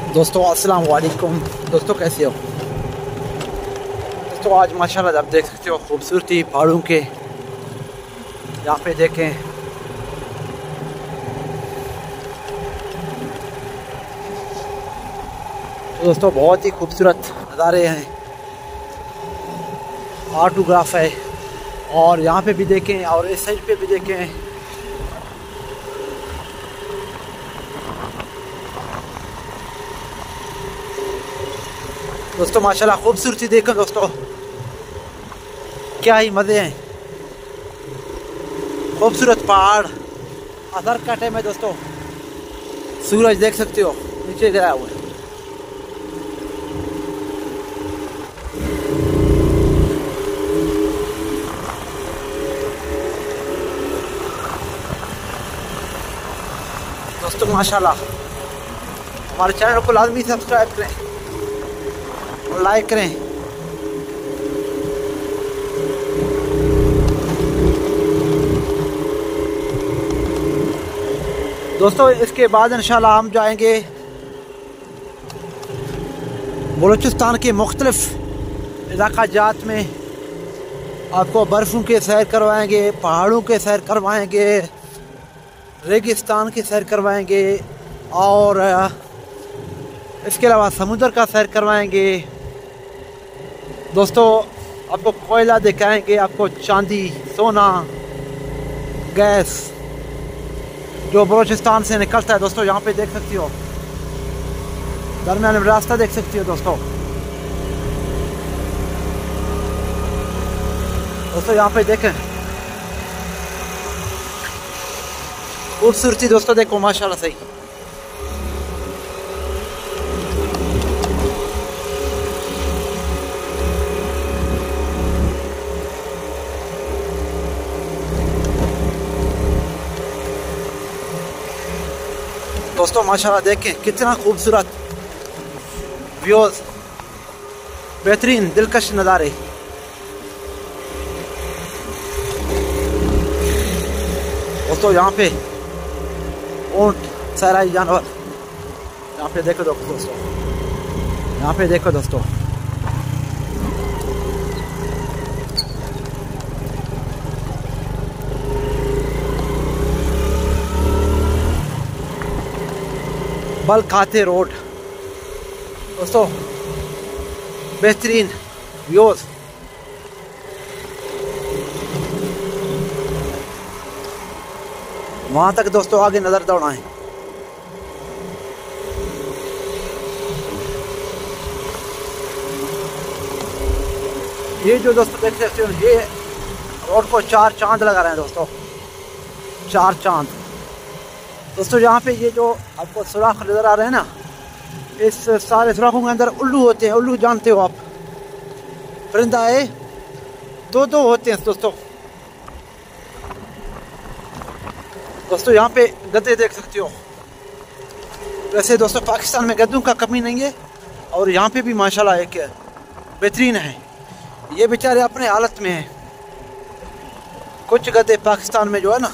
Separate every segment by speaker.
Speaker 1: दोस्तों अस्सलाम वालेकुम। दोस्तों कैसे हो दोस्तों? आज माशाल्लाह आप देख सकते हो खूबसूरती पहाड़ों के। यहाँ पे देखें तो दोस्तों बहुत ही खूबसूरत नज़ारे हैं, ऑटोग्राफ है। और यहाँ पे भी देखें और इस साइड पे भी देखें। दोस्तों माशाल्लाह खूबसूरती देखो दोस्तों, क्या ही मज़े हैं। खूबसूरत पहाड़, असर का टाइम है दोस्तों। सूरज देख सकते हो नीचे गिरा हुआ है। दोस्तों माशाल्लाह हमारे चैनल को लाजमी सब्सक्राइब करें और लाइक करें। दोस्तों इसके बाद इंशाल्लाह हम जाएंगे बलूचिस्तान के मुख्तलिफ इलाका जात में। आपको बर्फ़ों के सैर करवाएंगे, पहाड़ों के सैर करवाएंगे, रेगिस्तान की सैर करवाएंगे और इसके अलावा समुद्र का सैर करवाएंगे। दोस्तों आपको कोयला दिखाएंगे, आपको चांदी, सोना, गैस जो बलूचिस्तान से निकलता है। दोस्तों यहाँ पे देख सकती हो, दरमियान में रास्ता देख सकती हो दोस्तों। दोस्तों यहाँ पे देखें खूबसूरती दोस्तों, देखो माशाल्लाह सही। दोस्तों माशाल्लाह देखें कितना खूबसूरत व्यूज, बेहतरीन दिलकश नज़ारे। दोस्तों यहाँ पे ऊंट, सहराई जानवर, यहाँ पे देखो दोस्तों, यहाँ पे देखो दोस्तों। बल खाते रोड दोस्तों, बेहतरीन व्यूज। वहां तक दोस्तों आगे नजर दौड़ाएं। ये जो दोस्तों देख सकते हो, ये रोड को 4 चांद लगा रहे हैं दोस्तों, 4 चांद। दोस्तों यहाँ पे ये जो आपको सुराख नजर आ रहे हैं ना, इस सारे सुराखों के अंदर उल्लू होते हैं। उल्लू जानते हो आप, परिंदा है, 2 होते हैं दोस्तों। दोस्तों यहाँ पे गद्दे देख सकते हो। वैसे दोस्तों पाकिस्तान में गद्दों का कमी नहीं है, और यहाँ पे भी माशाल्लाह एक बेहतरीन है। ये बेचारे अपने हालत में हैं। कुछ गद्दे पाकिस्तान में जो है ना,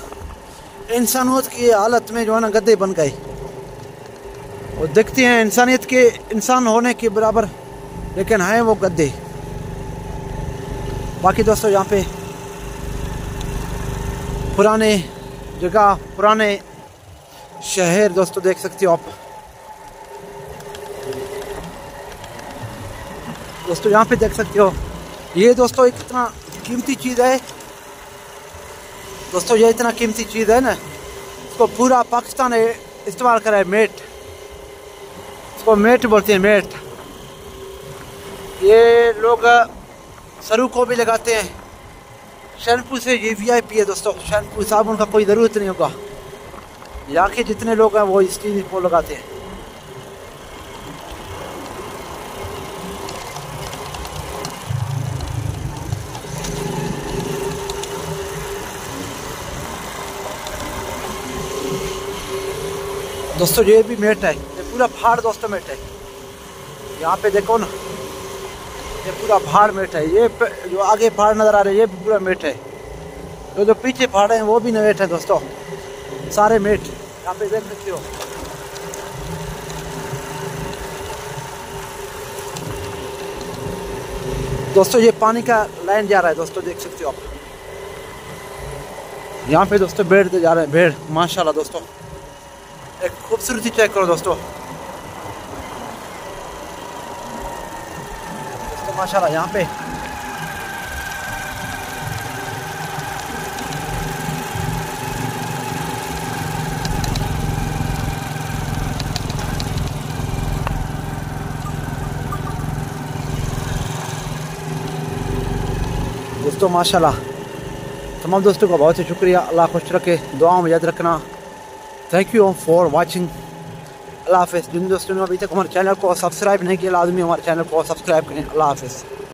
Speaker 1: इंसानियत की हालत में जो है ना गद्दे बन गए, और दिखते हैं इंसानियत के, इंसान होने के बराबर, लेकिन हैं वो गद्दे। बाकी दोस्तों यहाँ पे पुराने जगह, पुराने शहर दोस्तों देख सकते हो आप। दोस्तों यहाँ पे देख सकते हो, ये दोस्तों एक इतना कीमती चीज़ है दोस्तों, ये इतना कीमती चीज़ है ना, इसको पूरा पाकिस्तान इस्तेमाल करा है। मेट, इसको मेट बोलते हैं, मेट। ये लोग सरू को भी लगाते हैं। शैम्पू से ये VIP है दोस्तों, शैम्पू साबुन का कोई ज़रूरत नहीं होगा। यहाँ के जितने लोग हैं वो इस चीज़ को लगाते हैं। दोस्तों ये भी मेट है, ये पूरा पहाड़ दोस्तों मेट है। यहाँ पे देखो ना, ये पूरा पहाड़ मेट है। ये जो आगे पहाड़ नज़र आ रहे हैं ये भी पूरा मेट है। जो पीछे पहाड़ हैं वो भी मेट है दोस्तों, सारे मेट यहाँ पे देख सकते हो। दोस्तों ये पानी का लाइन जा रहा है दोस्तों, देख सकते हो आप। यहाँ पे दोस्तों भेड़ जा रहे हैं, भेड़ माशाल्लाह दोस्तों। एक खूबसूरती चेक करो दोस्तों, माशाल्लाह यहाँ पे दोस्तों माशाल्लाह। तमाम दोस्तों का बहुत ही शुक्रिया, अल्लाह खुश रखे, दुआ में याद रखना। थैंक यू फॉर वाचिंग, अल्लाह हाफ़िज़। जिन दोस्तों ने अभी तक हमारे चैनल को सब्सक्राइब नहीं किया, लाजमी हमारे चैनल को सब्सक्राइब करें। अल्लाह हाफ़िज़।